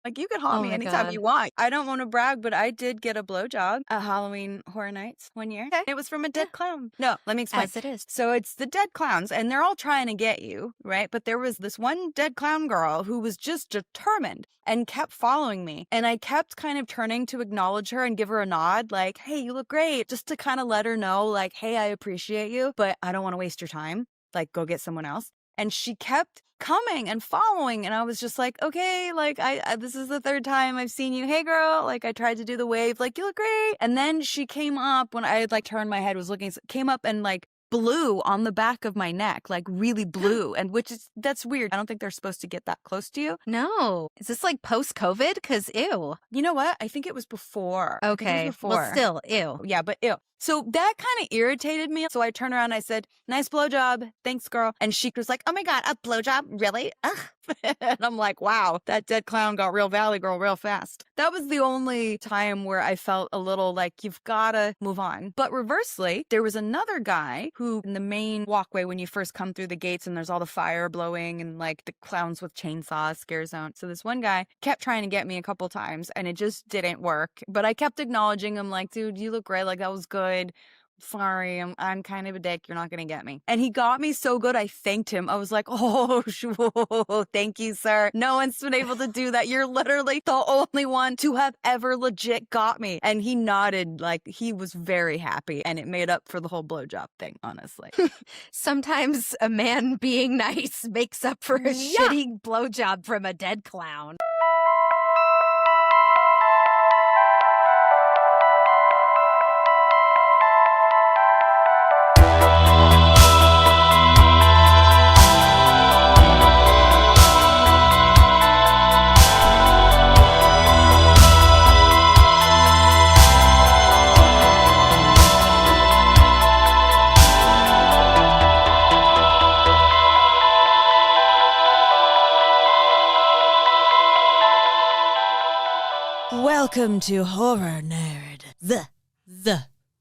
Like, you can haunt Oh me my anytime God. you want. I don't want to brag, but I did get a blowjob at Halloween Horror Nights one year. Okay. It was from a dead clown. No, let me explain. As it is. So it's the dead clowns, and they're all trying to get you, right? But there was this one dead clown girl who was just determined and kept following me. And I kept kind of turning to acknowledge her and give her a nod, like, hey, you look great, just to kind of let her know, like, hey, I appreciate you, but I don't want to waste your time. Like, go get someone else. And she kept coming and following. And I was just like, okay, like, I this is the third time I've seen you. Hey, girl. Like, I tried to do the wave, like, you look great. And then she came up when I had, like, turned my head, was looking, came up and, like, blew on the back of my neck, like, really blew. And that's weird. I don't think they're supposed to get that close to you. No. Is this like post-COVID? Because ew. You know what? I think it was before. I think it Okay. was before. Well, still, ew. Yeah, but ew. So that kind of irritated me. So I turned around and I said, nice blowjob. Thanks, girl. And she was like, oh my God, a blowjob? Really? Ugh. And I'm like, wow, that dead clown got real Valley Girl real fast. That was the only time where I felt a little like, you've got to move on. But reversely, there was another guy who in the main walkway when you first come through the gates and there's all the fire blowing and like the clowns with chainsaws, scare zone. So this one guy kept trying to get me a couple times and it just didn't work. But I kept acknowledging him like, dude, you look great. Like, that was good. Sorry, I'm kind of a dick. You're not going to get me. And he got me so good, I thanked him. I was like, oh, thank you, sir. No one's been able to do that. You're literally the only one to have ever legit got me. And he nodded like he was very happy. And it made up for the whole blowjob thing, honestly. Sometimes a man being nice makes up for a shitty blowjob from a dead clown. Welcome to Horror Nerd, the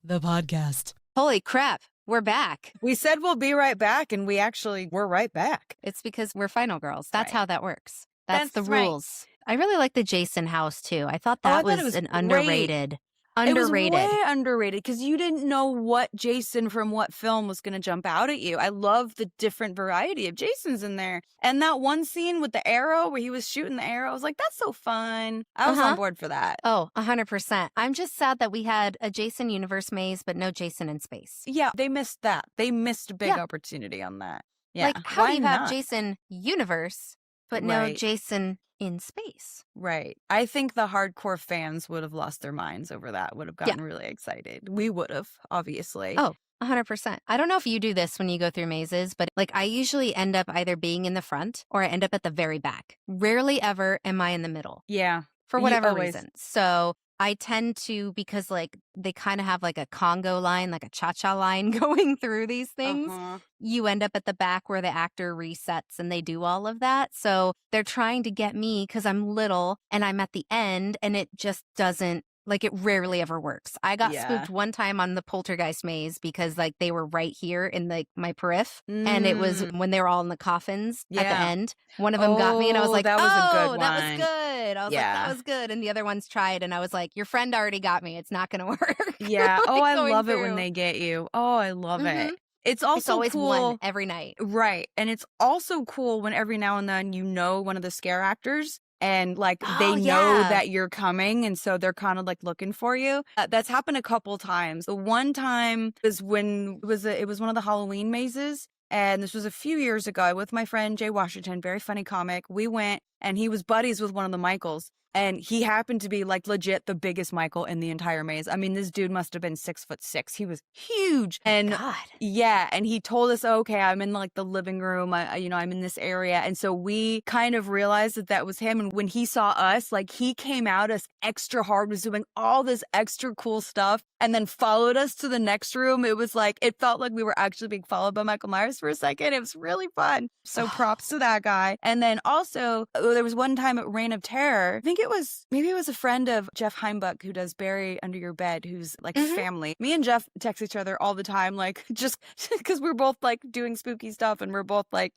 podcast. Holy crap, we're back. We said we'll be right back, and we're right back. It's because we're final girls. That's right. How that works. That's the right. rules. I really like the Jason house, too. I thought that was an underrated. It was way underrated because you didn't know what Jason from what film was going to jump out at you. I love the different variety of Jasons in there. And that one scene with the arrow where he was shooting the arrow, I was like, that's so fun. I was on board for that. Oh, 100%. I'm just sad that we had a Jason universe maze, but no Jason in space. Yeah, they missed that. They missed a big opportunity on that. Yeah. Like, how do you have Jason universe, but no Jason in space? Right. I think the hardcore fans would have lost their minds over that, would have gotten really excited. We would have, obviously. Oh, 100%. I don't know if you do this when you go through mazes, but like I usually end up either being in the front or I end up at the very back. Rarely ever am I in the middle. Yeah. For whatever reason. So I tend to, because like they kind of have like a Congo line, like a cha-cha line going through these things. You end up at the back where the actor resets and they do all of that. So they're trying to get me because I'm little and I'm at the end and it just doesn't, like it rarely ever works. I got spooked one time on the Poltergeist maze because like they were right here in like my periph and it was when they were all in the coffins at the end. One of them got me and I was like, that was a good one. That was good. I was like, that was good. And the other ones tried and I was like, your friend already got me. It's not going to work. Yeah. Like, oh, I love it when they get you. Oh, I love it. It's also always cool. one every night. Right. And it's also cool when every now and then you know one of the scare actors and like they know that you're coming and so they're kind of like looking for you. That's happened a couple times. The one time was when it was one of the Halloween mazes. And this was a few years ago with my friend Jay Washington, very funny comic. We went and he was buddies with one of the Michaels. And he happened to be like legit the biggest Michael in the entire maze. I mean, this dude must have been 6'6". He was huge. And yeah, and he told us, okay, I'm in like the living room. I'm in this area. And so we kind of realized that was him. And when he saw us, like he came out us extra hard, was doing all this extra cool stuff and then followed us to the next room. It was like, it felt like we were actually being followed by Michael Myers for a second. It was really fun. So props to that guy. And then also there was one time at Reign of Terror, I think it it was a friend of Jeff Heimbuck who does Bury Under Your Bed, who's like family. Me and Jeff text each other all the time, like just because we're both like doing spooky stuff and we're both like,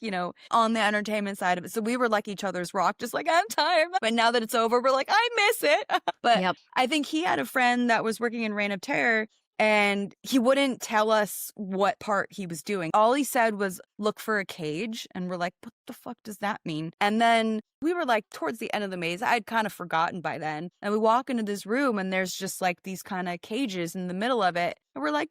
on the entertainment side of it. So we were like each other's rock, just like I have time. But now that it's over, we're like, I miss it. But I think he had a friend that was working in Reign of Terror. And he wouldn't tell us what part he was doing. All he said was, look for a cage. And we're like, what the fuck does that mean? And then we were like towards the end of the maze. I'd kind of forgotten by then. And we walk into this room and there's just like these kind of cages in the middle of it. And we're like,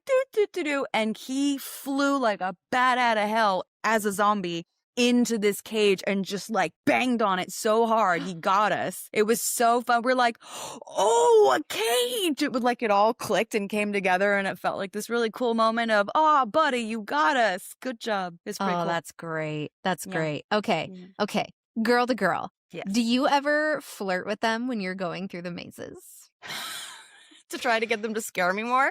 do. And he flew like a bat out of hell as a zombie into this cage and just like banged on it so hard. He got us. It was so fun. We're like, oh, a cage. It was like it all clicked and came together and it felt like this really cool moment of, oh, buddy, you got us. Good job. It's pretty cool. That's great. That's great. Okay. Okay. Girl to girl. Yes. Do you ever flirt with them when you're going through the mazes? To try to get them to scare me more?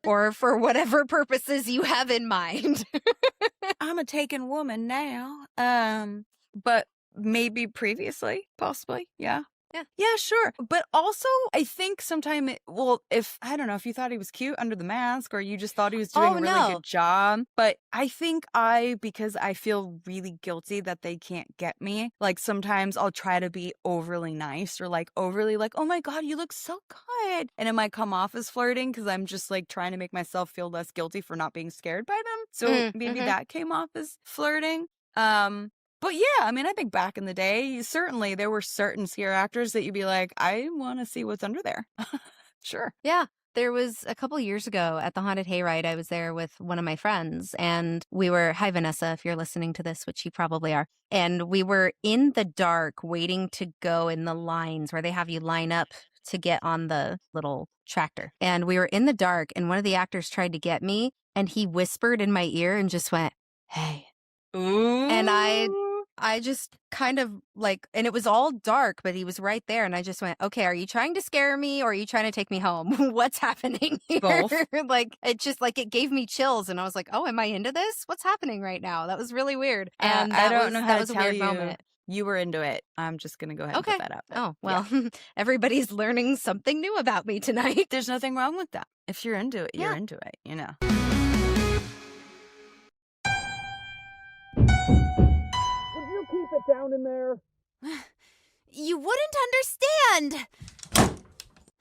Or for whatever purposes you have in mind. I'm a taken woman now. But maybe previously, possibly. Yeah. Yeah, sure. But also, I think sometimes, I don't know if you thought he was cute under the mask or you just thought he was doing a really good job. But I think because I feel really guilty that they can't get me, like sometimes I'll try to be overly nice or like overly like, oh my God, you look so good. And it might come off as flirting because I'm just like trying to make myself feel less guilty for not being scared by them. So maybe that came off as flirting. But yeah, I mean, I think back in the day, certainly there were certain scare actors that you'd be like, I want to see what's under there. Sure. Yeah. There was a couple years ago at the Haunted Hayride, I was there with one of my friends and we were, hi Vanessa, if you're listening to this, which you probably are. And we were in the dark waiting to go in the lines where they have you line up to get on the little tractor. And we were in the dark and one of the actors tried to get me and he whispered in my ear and just went, hey. Ooh. And I just kind of like, and it was all dark, but he was right there. And I just went, okay, are you trying to scare me or are you trying to take me home? What's happening here? Both. Like, it just like, it gave me chills. And I was like, oh, am I into this? What's happening right now? That was really weird. And I don't know how that was to a tell weird you. moment. You were into it. I'm just going to go ahead and put that out there. Oh, well, everybody's learning something new about me tonight. There's nothing wrong with that. If you're into it, you're into it, Keep it down in there. You wouldn't understand.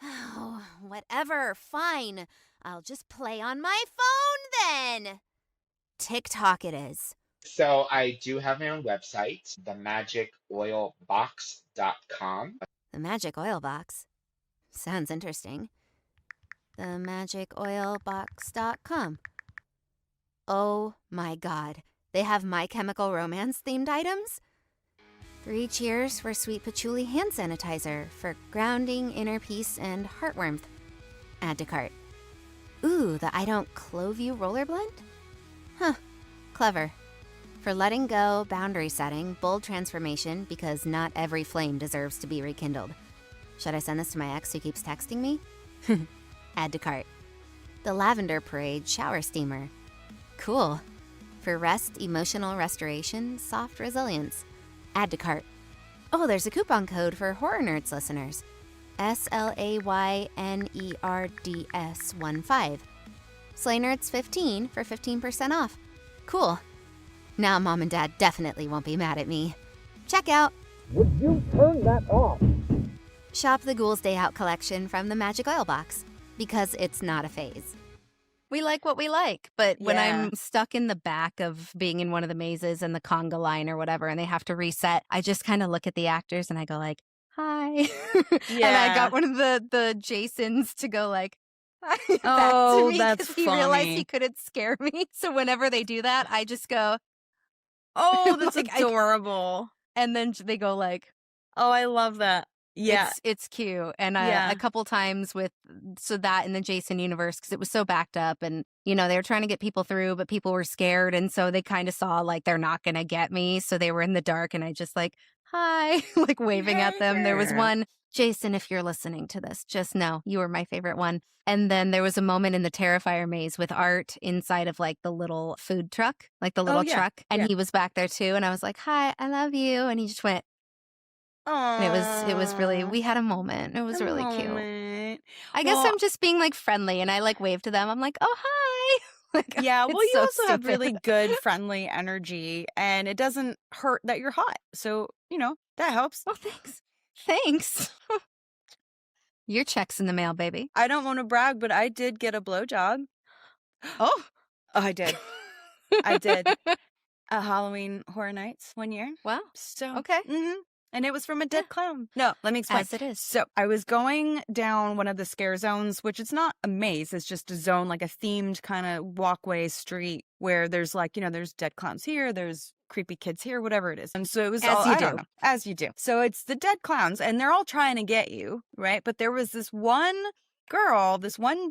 Oh, whatever. Fine. I'll just play on my phone then. TikTok it is. So I do have my own website, themagicoilbox.com. The Magic Oil Box. Sounds interesting. Themagicoilbox.com. Oh my God. They have My Chemical Romance themed items? 3 cheers for sweet patchouli hand sanitizer for grounding, inner peace, and heart warmth. Add to cart. Ooh, the I Don't Clove You roller blend? Huh, clever. For letting go, boundary setting, bold transformation, because not every flame deserves to be rekindled. Should I send this to my ex who keeps texting me? Add to cart. The Lavender Parade shower steamer. Cool. For rest, emotional restoration, soft resilience. Add to cart. Oh, there's a coupon code for Horror Nerds listeners. SLAYNERDS15. Slay Nerds 15 for 15% off. Cool. Now Mom and Dad definitely won't be mad at me. Check out. Would you turn that off? Shop the Ghouls Day Out collection from the Magic Oil Box. Because it's not a phase. We like what we like, but when I'm stuck in the back of being in one of the mazes and the conga line or whatever, and they have to reset, I just kind of look at the actors and I go like, hi. And I got one of the Jasons to go like, back to me that's because he funny. realized he couldn't scare me. So whenever they do that, I just go, oh, that's like, adorable. And then they go like, oh, I love that. Yeah. It's cute. And a couple times that in the Jason universe, because it was so backed up and, they were trying to get people through, but people were scared. And so they kind of saw like, they're not going to get me. So they were in the dark and I just like, hi, like waving at them. There was one, Jason, if you're listening to this, just know you were my favorite one. And then there was a moment in the Terrifier maze with Art inside of like the little food truck, like the little truck. And he was back there too. And I was like, hi, I love you. And he just went, And it was really, Aw, we had a moment. It was a really cute. moment. I guess Well, I'm just being like friendly, and I like wave to them. I'm like, oh, hi. Like, yeah, well, it's you so also have really stupid. good, friendly energy, and it doesn't hurt that you're hot. So, that helps. Oh, thanks. Thanks. Your check's in the mail, baby. I don't want to brag, but I did get a blowjob. Oh. I did. I did. At Halloween Horror Nights one year. Wow. So, Okay. and it was from a Yeah. dead clown. No, let me explain. As it is. So I was going down one of the scare zones, which it's not a maze. It's just a zone, like a themed kind of walkway street where there's like, there's dead clowns here. There's creepy kids here, whatever it is. And so it was As all, you I don't do. know, as you do. So it's the dead clowns and they're all trying to get you, right? But there was this one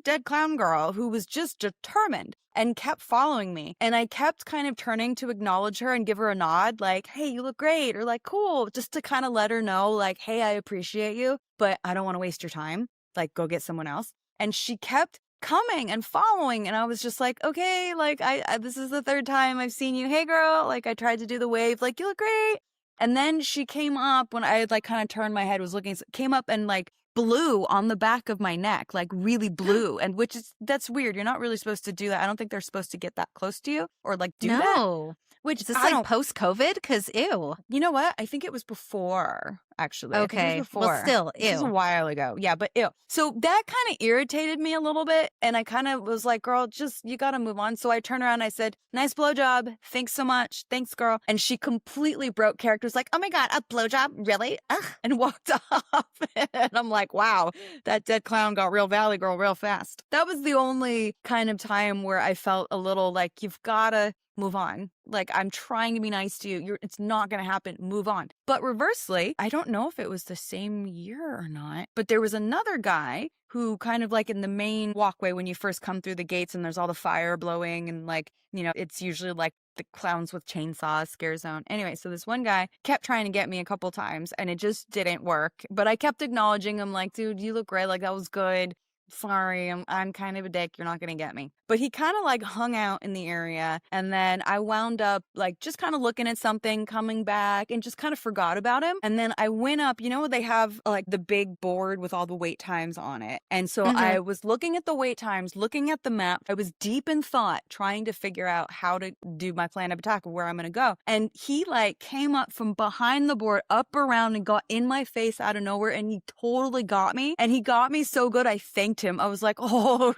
dead clown girl who was just determined and kept following me. And I kept kind of turning to acknowledge her and give her a nod, like, hey, you look great, or like, cool, just to kind of let her know, like, hey, I appreciate you, but I don't want to waste your time. Like, go get someone else. And she kept coming and following. And I was just like, okay, like, I this is the third time I've seen you. Hey, girl. Like, I tried to do the wave, like, you look great. And then she came up when I had like kind of turned my head, was looking, came up and like blew on the back of my neck, like really blew. And that's weird. You're not really supposed to do that. I don't think they're supposed to get that close to you or like do that. No. Which Is this I like don't, post-COVID? Because ew. you know what? I think it was before, actually. I think it Okay. was Well, before. still, This was a ew. while ago. Yeah, but ew. So that kind of irritated me a little bit. And I kind of was like, girl, you got to move on. So I turned around and I said, nice blowjob. Thanks so much. Thanks, girl. And she completely broke character. Was like, oh my God, a blowjob? Really? Ugh. And walked off. And I'm like, wow, that dead clown got real Valley Girl real fast. That was the only kind of time where I felt a little like, you've got to move on. Like, I'm trying to be nice to you. It's not going to happen. Move on. But reversely, I don't know if it was the same year or not, but there was another guy who kind of like in the main walkway when you first come through the gates and there's all the fire blowing and like, it's usually like the clowns with chainsaws scare zone. Anyway, so this one guy kept trying to get me a couple times and it just didn't work. But I kept acknowledging him like, dude, you look great. Like, that was good. Sorry, I'm kind of a dick. You're not going to get me. But he kind of like hung out in the area. And then I wound up like just kind of looking at something, coming back and just kind of forgot about him. And then I went up, they have like the big board with all the wait times on it. And so I was looking at the wait times, looking at the map. I was deep in thought, trying to figure out how to do my plan of attack of where I'm going to go. And he like came up from behind the board, up around and got in my face out of nowhere. And he totally got me. And he got me so good. I thanked him. I was like, oh,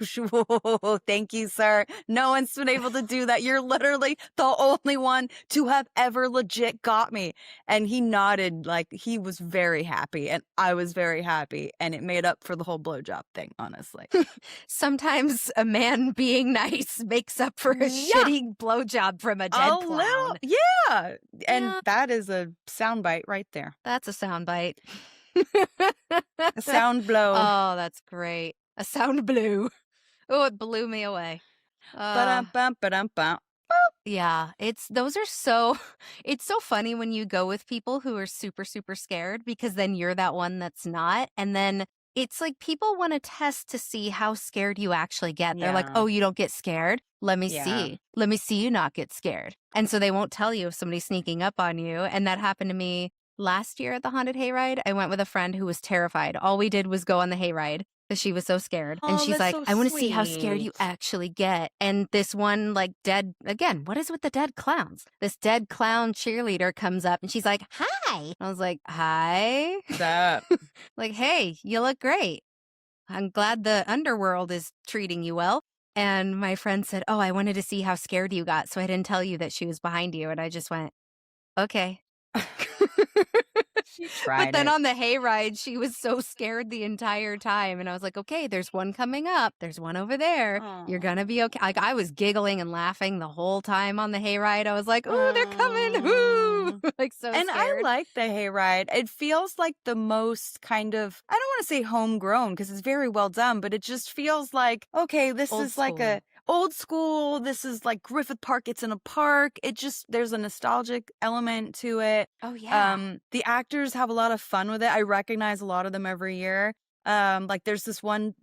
thank you, sir. No one's been able to do that. You're literally the only one to have ever legit got me. And he nodded like he was very happy and I was very happy. And it made up for the whole blowjob thing, honestly. Sometimes a man being nice makes up for a shitty blowjob from a dead clown. Little, yeah. And Yeah. that is a soundbite right there. That's a soundbite. A sound blow. Oh, that's great. A sound blew. Oh, it blew me away. Ba-dum-bum, ba-dum-bum. Yeah, it's so funny when you go with people who are super, super scared because then you're that one that's not. And then it's like people want to test to see how scared you actually get. They're like, Yeah. oh, you don't get scared? Let me Yeah. see. Let me see you not get scared. And so they won't tell you if somebody's sneaking up on you. And that happened to me last year at the haunted hayride. I went with a friend who was terrified. All we did was go on the hayride because she was so scared. And Oh, she's that's like, so I want to see how scared you sweet. actually get. And this one, like, again, what is with the dead clowns? This dead clown cheerleader comes up and she's like, hi. I was like, hi. What's up? Like, hey, you look great. I'm glad the underworld is treating you well. And my friend said, oh, I wanted to see how scared you got. So I didn't tell you that she was behind you. And I just went, okay. She tried But then it. on the hayride, she was so scared the entire time. And I was like, okay, there's one coming up. There's one over there. You're Aw. going to be okay. Like, I was giggling and laughing the whole time on the hayride. I was like, ooh, they're coming. Ooh. Like, so And scared. I like the hayride. It feels like the most kind of, I don't want to say homegrown because it's very well done, but it just feels like, okay, this Old is like school. a old school. This is like Griffith Park. It's in a park. There's a nostalgic element to it. Oh, yeah. The actors have a lot of fun with it. I recognize a lot of them every year. Like there's this one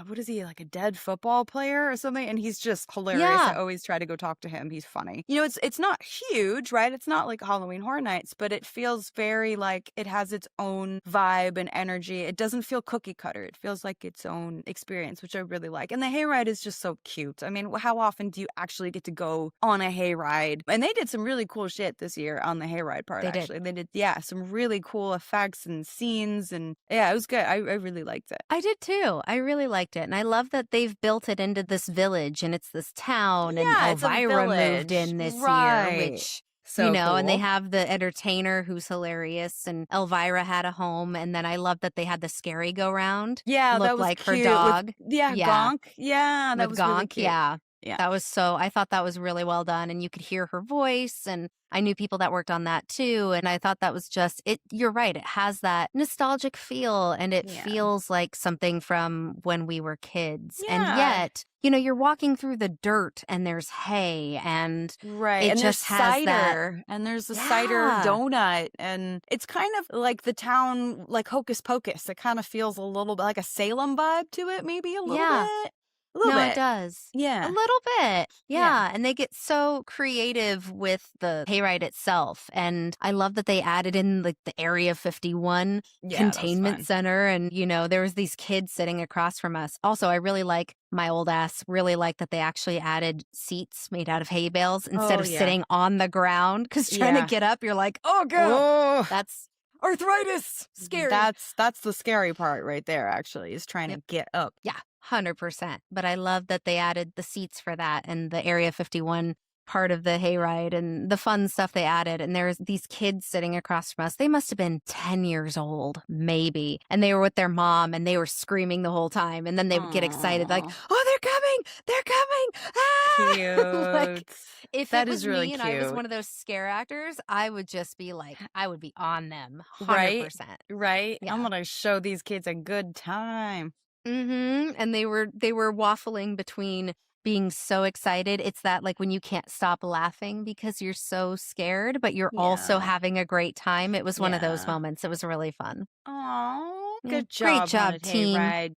what is he, like a dead football player or something? And he's just hilarious. Yeah. I always try to go talk to him. He's funny. You know, it's not huge, right? It's not like Halloween Horror Nights, but it feels very like it has its own vibe and energy. It doesn't feel cookie cutter. It feels like its own experience, which I really like. And the hayride is just so cute. I mean, how often do you actually get to go on a hayride? And they did some really cool shit this year on the hayride part, They did. actually. They did, yeah, some really cool effects and scenes. And yeah, it was good. I really liked it. I did too. I really liked it. And I love that they've built it into this village and it's this town. And Yeah, it's a Elvira moved village. in this year, Right. which, So and they cool. have the entertainer who's hilarious. And Elvira had a home. And then I love that they had the scary go round. Yeah, that Look was like her cute. dog. Yeah, Yeah. Gonk. Yeah, that With was really Gonk. cute. Yeah. Yeah. That was I thought that was really well done. And you could hear her voice. And I knew people that worked on that too. And I thought that was just it. You're right. It has that nostalgic feel and it Yeah. feels like something from when we were kids. And Yeah. yet, you're walking through the dirt and there's hay and Right. it And there's just has that. cider. And there's a cider Yeah. donut. And it's kind of like the town, like Hocus Pocus. It kind of feels a little bit like a Salem vibe to it, maybe a little Yeah. bit. A little No, bit. it does. Yeah. A little bit. Yeah. Yeah. And they get so creative with the hayride itself. And I love that they added in like the Area 51 Yeah, containment that's center. And, there was these kids sitting across from us. Also, I really like my old ass, really like that they actually added seats made out of hay bales instead Oh, of yeah. sitting on the ground. Because trying Yeah. to get up, you're like, oh, fun. God. Oh, That's arthritis. Scary. that's the scary part right there, actually, is trying to get up. Yeah, 100%. But I love that they added the seats for that and the Area 51 part of the hayride and the fun stuff they added. And there's these kids sitting across from us. They must have been 10 years old, maybe. And they were with their mom and they were screaming the whole time. And then they would get excited like, Aw. oh, they're coming. They're coming. Ah! Cute. Like, if That it is was really me and I was cute. one of those scare actors, I would just be like, I would be on them 100%. Right? Right? Yeah. I'm gonna show these kids a good time. And they were waffling between being so excited. It's that like when you can't stop laughing because you're so scared, but you're also Yeah. having a great time. It was one of those Yeah. moments. It was really fun. Oh, Yeah, good great job, job, Haunted team. Hayride.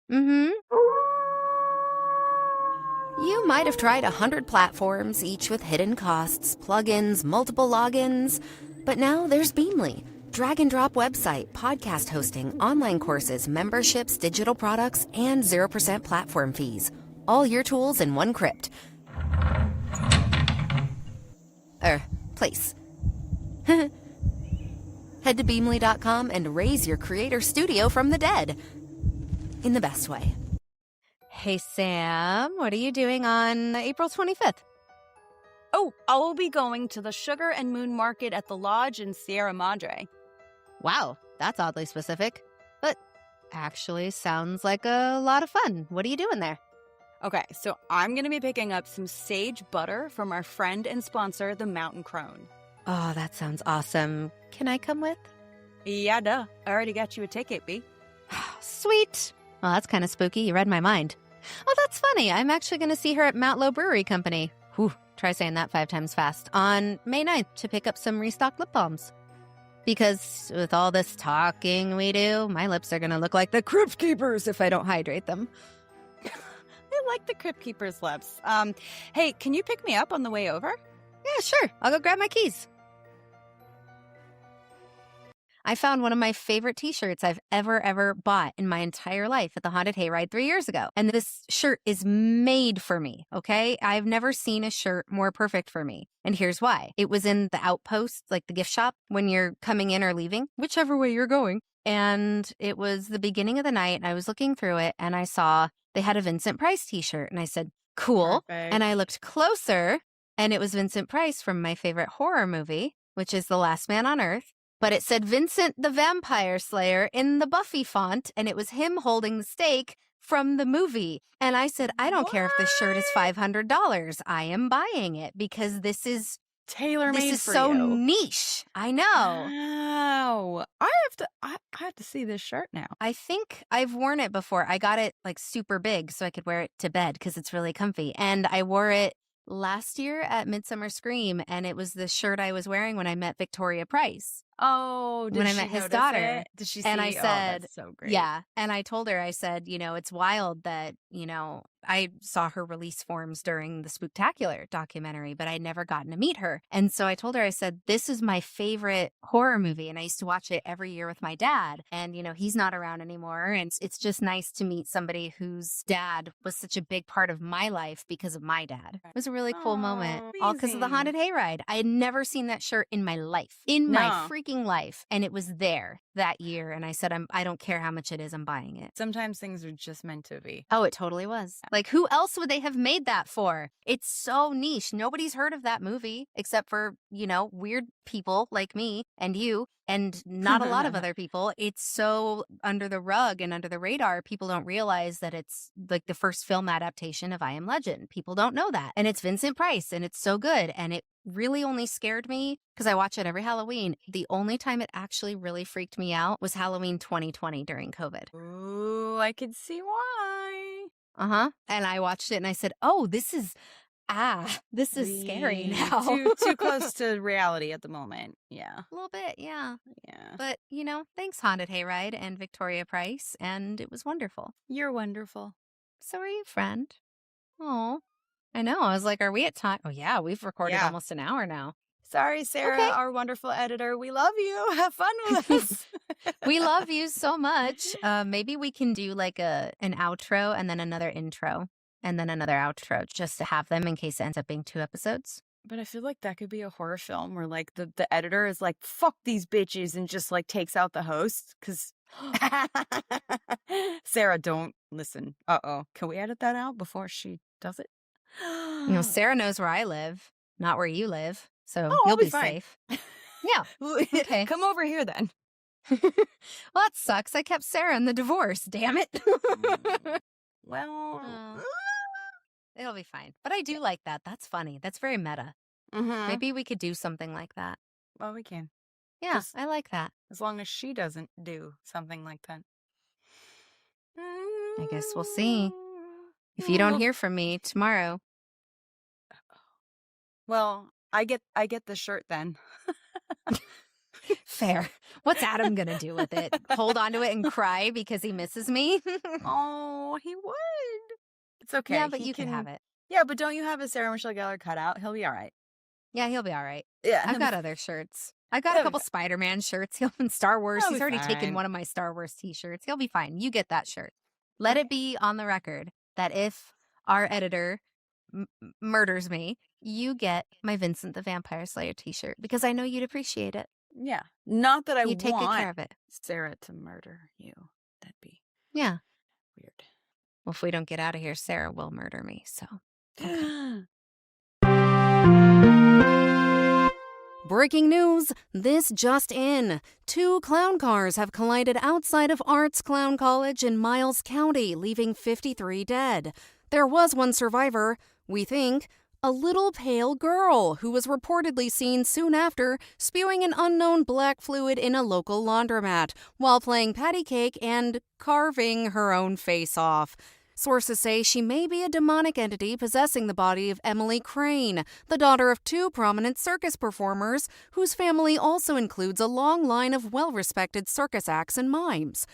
You might have tried 100 platforms, each with hidden costs, plugins, multiple logins. But now there's Beamly. Drag and drop website, podcast hosting, online courses, memberships, digital products, and 0% platform fees. All your tools in one crypt. Place. Head to Beamly.com and raise your creator studio from the dead. In the best way. Hey, Sam, what are you doing on April 25th? Oh, I'll be going to the Sugar and Moon Market at the Lodge in Sierra Madre. Wow, that's oddly specific, but actually sounds like a lot of fun. What are you doing there? Okay, so I'm going to be picking up some sage butter from our friend and sponsor, the Mountain Crone. Oh, that sounds awesome. Can I come with? Yeah, duh. I already got you a ticket, B. Sweet. Well, that's kind of spooky. You read my mind. Oh, that's funny. I'm actually going to see her at Mount Low Brewery Company. Whew, try saying that 5 times fast. On May 9th to pick up some restocked lip balms. Because with all this talking we do, my lips are going to look like the Crypt Keepers if I don't hydrate them. I like the Crypt Keeper's lips. Hey, can you pick me up on the way over? Yeah, sure. I'll go grab my keys. I found one of my favorite t-shirts I've ever bought in my entire life at the Haunted Hayride 3 years ago. And this shirt is made for me, okay? I've never seen a shirt more perfect for me. And here's why. It was in the Outpost, like the gift shop, when you're coming in or leaving, whichever way you're going. And it was the beginning of the night, and I was looking through it, and I saw they had a Vincent Price t-shirt. And I said, cool. Perfect. And I looked closer, and it was Vincent Price from my favorite horror movie, which is The Last Man on Earth. But it said Vincent the Vampire Slayer in the Buffy font, and it was him holding the stake from the movie. And I said, I don't care if this shirt is $500. I am buying it because this is Tailor-made for so you. niche. I know. Wow. I have to see this shirt now. I think I've worn it before. I got it like super big so I could wear it to bed because it's really comfy. And I wore it last year at Midsummer Scream, and it was the shirt I was wearing when I met Victoria Price. Oh, did when I she met his notice daughter. it? Did she see? And I Oh, said, that's so great. yeah. And I told her, I said, it's wild that, I saw her release forms during the Spooktacular documentary, but I'd never gotten to meet her. And so I told her, I said, this is my favorite horror movie. And I used to watch it every year with my dad. And, he's not around anymore. And it's just nice to meet somebody whose dad was such a big part of my life because of my dad. It was a really cool moment. All because of the haunted hayride. I had never seen that shirt in my life, my freaking life. And it was there that year. And I said, I don't care how much it is, I'm buying it. Sometimes things are just meant to be. Oh, it totally was. Like, who else would they have made that for? It's so niche. Nobody's heard of that movie except for, weird people like me and you and not a lot of other people. It's so under the rug and under the radar. People don't realize that it's like the first film adaptation of I Am Legend. People don't know that. And it's Vincent Price and it's so good. And it really only scared me because I watch it every Halloween. The only time it actually really freaked me out was Halloween 2020 during COVID. Ooh, I could see why. And I watched it and I said, oh, this is scary now. Too close to reality at the moment. Yeah. A little bit, yeah. Yeah. But, thanks Haunted Hayride and Victoria Price, and it was wonderful. You're wonderful. So are you, friend? Oh, I know. I was like, are we at time? Oh, yeah, we've recorded almost an hour now. Sorry, Sarah, Okay. our wonderful editor. We love you. Have fun with us. We love you so much. Maybe we can do like an outro and then another intro and then another outro just to have them in case it ends up being 2 episodes. But I feel like that could be a horror film where like the editor is like, fuck these bitches and just like takes out the host. Because Sarah, don't listen. Uh-oh. Can we edit that out before she does it? Sarah knows where I live, not where you live. So I'll you'll be be fine. safe. Yeah. Okay. Come over here then. Well, that sucks. I kept Sarah in the divorce. Damn it. Well, It'll be fine. But I do like that. That's funny. That's very meta. Maybe we could do something like that. well, we can. Yeah, 'Cause- I like that. As long as she doesn't do something like that. I guess we'll see. If you don't hear from me tomorrow. Well, I get the shirt then. Fair. What's Adam going to do with it? Hold on to it and cry because he misses me? Oh, he would. It's okay. Yeah, but He you can have it. Yeah, but don't you have a Sarah Michelle Gellar cutout? He'll be all right. Yeah, he'll be all right. Yeah, I've got other shirts. I've got a He'll be couple Spider-Man shirts. He'll in Star Wars. He'll He's be already fine. taken one of my Star Wars t-shirts. He'll be fine. You get that shirt. Let it be on the record that if our editor murders me, you get my Vincent the Vampire Slayer t-shirt because I know you'd appreciate it. Yeah. Not that I You take good care want of it. Sarah to murder you. That'd be Yeah. weird. Well, if we don't get out of here, Sarah will murder me. So. Breaking news! This just in. 2 clown cars have collided outside of Arts Clown College in Miles County, leaving 53 dead. There was one survivor, we think, a little pale girl who was reportedly seen soon after spewing an unknown black fluid in a local laundromat while playing patty cake and carving her own face off. Sources say she may be a demonic entity possessing the body of Emily Crane, the daughter of 2 prominent circus performers, whose family also includes a long line of well-respected circus acts and mimes.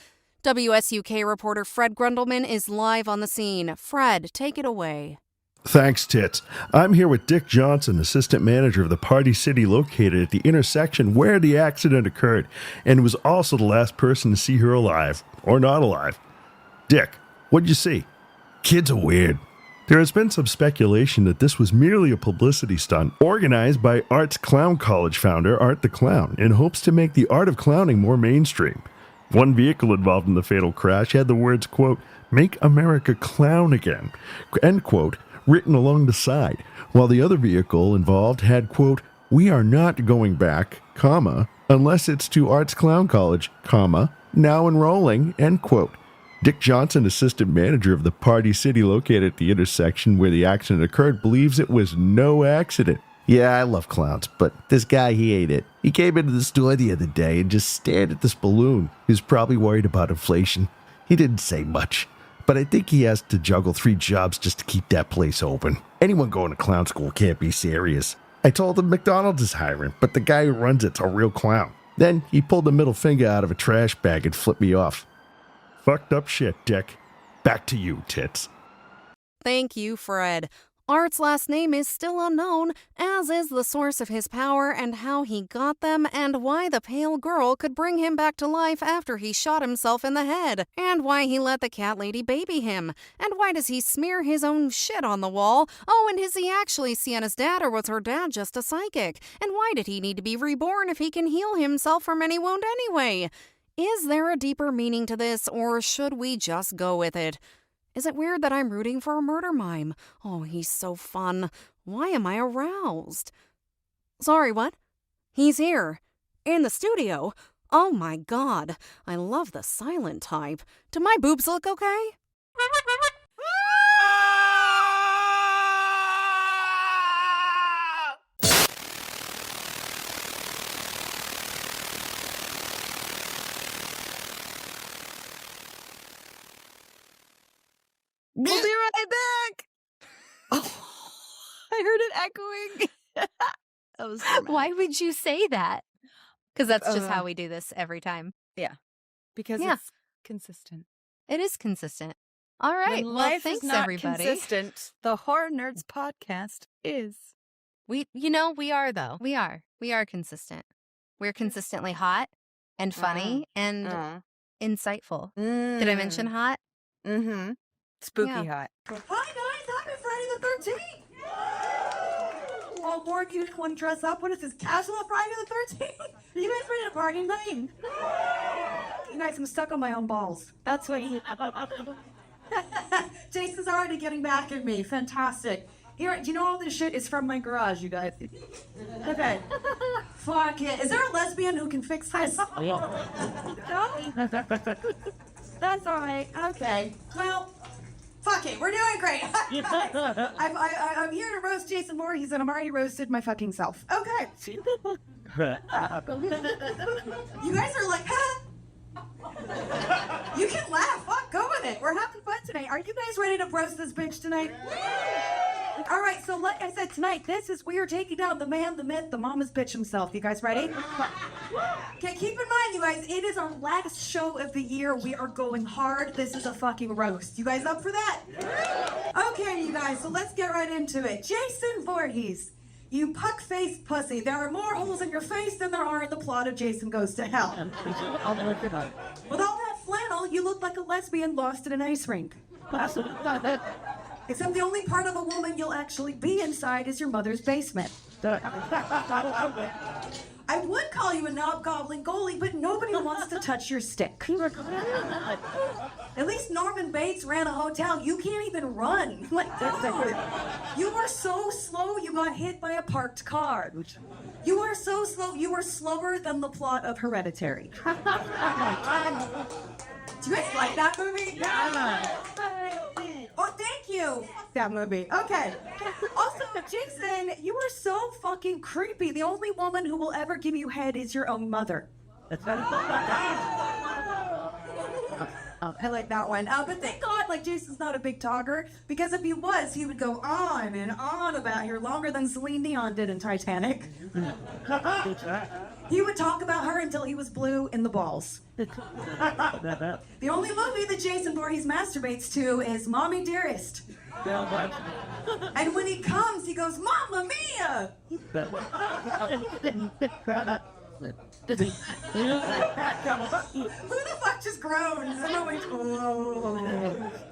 WSUK reporter Fred Grundleman is live on the scene. Fred, take it away. Thanks, Tits. I'm here with Dick Johnson, assistant manager of the Party City located at the intersection where the accident occurred, and was also the last person to see her alive, or not alive. Dick, what'd you see? Kids are weird. There has been some speculation that this was merely a publicity stunt organized by Arts Clown College founder Art the Clown in hopes to make the art of clowning more mainstream. One vehicle involved in the fatal crash had the words, quote, "Make America Clown Again," end quote, written along the side, while the other vehicle involved had, quote, "We are not going back, comma, unless it's to Arts Clown College, comma, now enrolling," end quote. Dick Johnson, assistant manager of the Party City located at the intersection where the accident occurred, believes it was no accident. Yeah, I love clowns, but this guy, he ate it. He came into the store the other day and just stared at this balloon. He was probably worried about inflation. He didn't say much, but I think he has to juggle 3 jobs just to keep that place open. Anyone going to clown school can't be serious. I told him McDonald's is hiring, but the guy who runs it's a real clown. Then he pulled the middle finger out of a trash bag and flipped me off. Fucked up shit, Dick. Back to you, Tits. Thank you, Fred. Art's last name is still unknown, as is the source of his power and how he got them and why the pale girl could bring him back to life after he shot himself in the head, and why he let the cat lady baby him, and why does he smear his own shit on the wall? Oh, and is he actually Sienna's dad or was her dad just a psychic? And why did he need to be reborn if he can heal himself from any wound anyway? Is there a deeper meaning to this, or should we just go with it? Is it weird that I'm rooting for a murder mime? Oh, he's so fun. Why am I aroused? Sorry, what? He's here. In the studio. Oh my god. I love the silent type. Do my boobs look okay? We'll be right back. Oh, I heard it echoing. That was dramatic. Why would you say that? Because that's just how we do this every time. Because Yeah. it's consistent. It is consistent. All right. When Well, life thanks, is not everybody. consistent, the Horror Nerds podcast is. We are, though. We are consistent. We're consistently hot and funny and insightful. Did I mention hot? Mm-hmm. Spooky Yeah. hot. Hi guys, happy Friday the 13th! Well, more you want to dress up. What is this, casual Friday the 13th? Are you guys ready to party tonight? You guys, I'm stuck on my own balls. That's what he... Jason's already getting back at me. Fantastic. Here, do you know all this shit is from my garage, you guys? Okay. Fuck it. Is there a lesbian who can fix this? No? That's alright. Okay. Well... Fuck it, we're doing great. I'm here to roast Jason Voorhees, and I'm already roasted my fucking self. Okay. You guys are like, huh? You can laugh. Fuck, go with it. We're having fun tonight. Are you guys ready to roast this bitch tonight? All right, so like I said tonight, we are taking down the man, the myth, the mama's bitch himself. You guys ready? Okay, keep in mind, you guys, it is our last show of the year. We are going hard. This is a fucking roast. You guys up for that? Okay, you guys, so let's get right into it. Jason Voorhees, you puck-faced pussy. There are more holes in your face than there are in the plot of Jason Goes to Hell. With all that flannel, you look like a lesbian lost in an ice rink. Except the only part of a woman you'll actually be inside is your mother's basement. I would call you a knob-gobbling goalie, but nobody wants to touch your stick. At least Norman Bates ran a hotel. You can't even run. You were so slow, you got hit by a parked car. You are so slow, you were slower than the plot of Hereditary. Do you guys like that movie? Oh, thank you. That movie. Okay. Also, Jason, you are so fucking creepy. The only woman who will ever give you head is your own mother. I like that one. But thank God, Jason's not a big talker, because if he was, he would go on and on about her longer than Celine Dion did in Titanic. He would talk about her until he was blue in the balls. The only movie that Jason Voorhees masturbates to is Mommy Dearest. And when he comes, he goes, Mamma Mia! Who the fuck just groaned?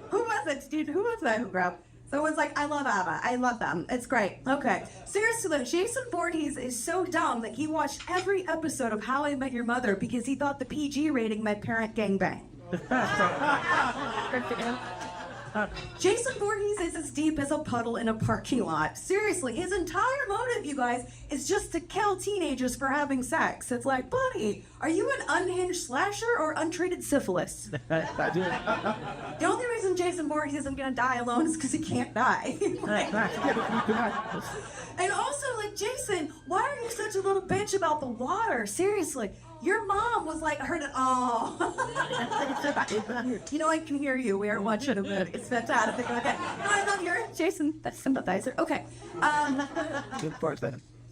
Who was it, dude? Who was that who groaned? Someone's like, I love ABBA. I love them. It's great. Okay. Seriously though, Jason Voorhees is so dumb that he watched every episode of How I Met Your Mother because he thought the PG rating meant parent gangbang. Jason Voorhees is as deep as a puddle in a parking lot. Seriously, his entire motive, you guys, is just to kill teenagers for having sex. It's like, buddy, are you an unhinged slasher or untreated syphilis? The only reason Jason Voorhees isn't gonna die alone is because he can't die. And also, Jason, why are you such a little bitch about the water? Seriously. Your mom was like, heard it all. You know, I can hear you. We are watching a movie. It's fantastic. Okay. No, I love your Jason. That's sympathizer. Okay.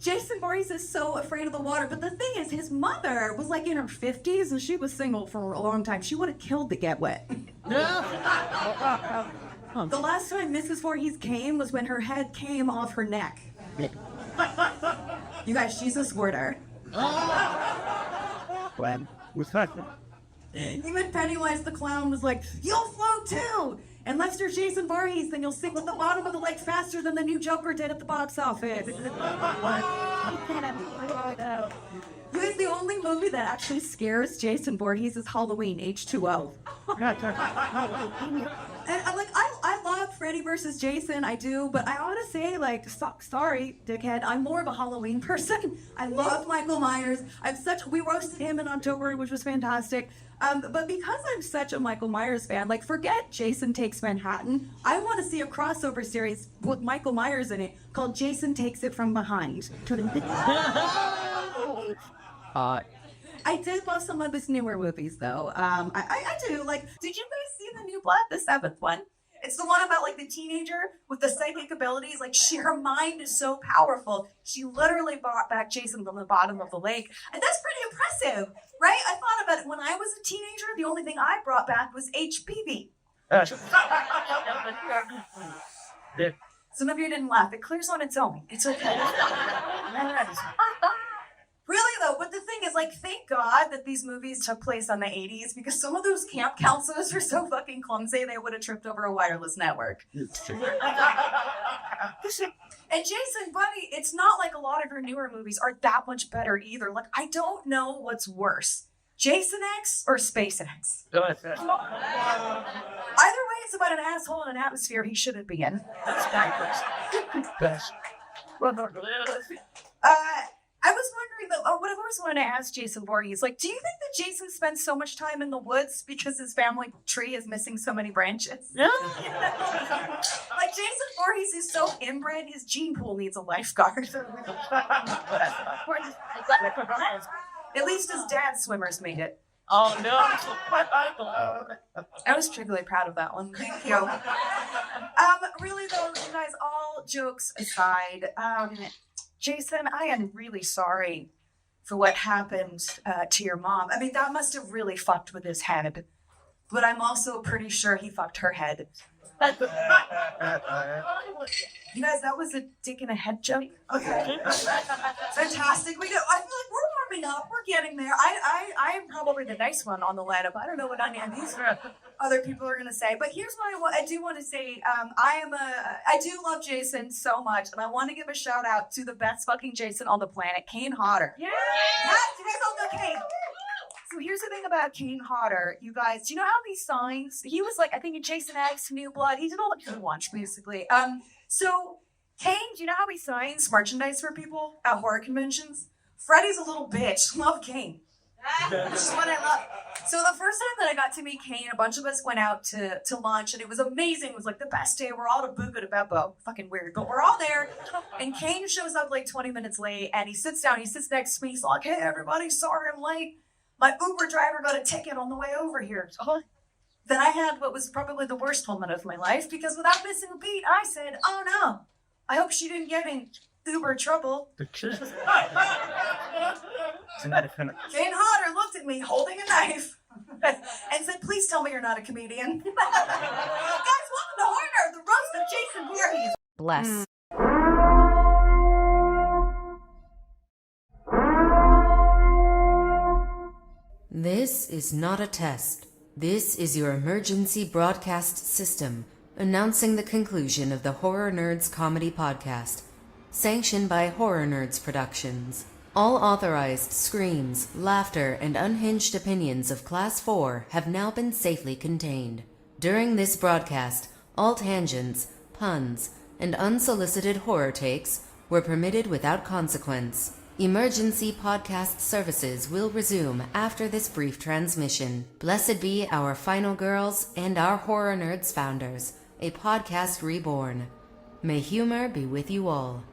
Jason Voorhees is so afraid of the water, but the thing is, his mother was like in her 50s and she was single for a long time. She would have killed to get wet. The last time Mrs. Voorhees came was when her head came off her neck. You guys, she's a squirter. Even Pennywise the clown was like, "You'll float too!" And Lester's Jason Voorhees, then you'll sink with the bottom of the lake faster than the new Joker did at the box office. You guys, the only movie that actually scares Jason Voorhees is Halloween, H2O. And I love Freddy versus Jason, I do, but I ought to say, like, sorry, dickhead, I'm more of a Halloween person. I love Michael Myers. We roasted him in October, which was fantastic. But because I'm such a Michael Myers fan, like, forget Jason Takes Manhattan. I want to see a crossover series with Michael Myers in it called Jason Takes It From Behind. I did love some of his newer movies, though. I do. Like, did you guys see the new Blood, the 7th one? It's the one about, like, the teenager with the psychic abilities. Like, her mind is so powerful. She literally brought back Jason from the bottom of the lake. And that's pretty impressive, right? I thought about it. When I was a teenager, the only thing I brought back was HPV. Some of you didn't laugh. It clears on its own. It's okay. Really, though, but the thing is, like, thank God that these movies took place in the 80s, because some of those camp counselors were so fucking clumsy, they would have tripped over a wireless network. And Jason, buddy, it's not like a lot of her newer movies are that much better either. Like, I don't know what's worse, Jason X or SpaceX. Either way, it's about an asshole in an atmosphere he shouldn't be in. I was wondering, though, what I've always wanted to ask Jason Voorhees, like, do you think that Jason spends so much time in the woods because his family tree is missing so many branches? Yeah. Like, Jason Voorhees is so inbred, his gene pool needs a lifeguard. At least his dad's swimmers made it. Oh, no. I was particularly proud of that one. Thank you. Really, though, you guys, all jokes aside, Jason, I am really sorry for what happened to your mom. I mean, that must have really fucked with his head. But I'm also pretty sure he fucked her head. You guys, that was a dick in a head joke. Okay. Fantastic. I feel like we're warming up. We're getting there. I'm probably the nice one on the lineup. I don't know what any of these other people are going to say. But here's what I do want to say. I do love Jason so much. And I want to give a shout out to the best fucking Jason on the planet, Kane Hodder. Yeah! Yes, you guys all know Kane. So here's the thing about Kane Hodder, you guys. Do you know how these signs? He was like, I think in Jason X, New Blood. He did all the good ones, basically. So Kane, do you know how he signs merchandise for people at horror conventions? Freddy's a little bitch. Love Kane. This is what I love. So the first time that I got to meet Kane, a bunch of us went out to lunch, and it was amazing. It was like the best day. We're all at Buca de Beppo. Fucking weird, but we're all there. And Kane shows up like 20 minutes late, and he sits down. He sits next to me. He's like, hey, everybody, sorry I'm late. My Uber driver got a ticket on the way over here. Then I had what was probably the worst moment of my life, because without missing a beat, I said, oh no, I hope she didn't get in Uber trouble. Kane Hodder looked at me holding a knife and said, please tell me you're not a comedian. Guys, welcome to Horror, the roast of Jason Voorhees. Bless. This is not a test. This is your emergency broadcast system announcing the conclusion of the Horror Nerds Comedy Podcast, sanctioned by Horror Nerds Productions. All authorized screams, laughter, and unhinged opinions of Class 4 have now been safely contained. During this broadcast, all tangents, puns, and unsolicited horror takes were permitted without consequence. Emergency podcast services will resume after this brief transmission. Blessed be our final girls and our Horror Nerds founders, a podcast reborn. May humor be with you all.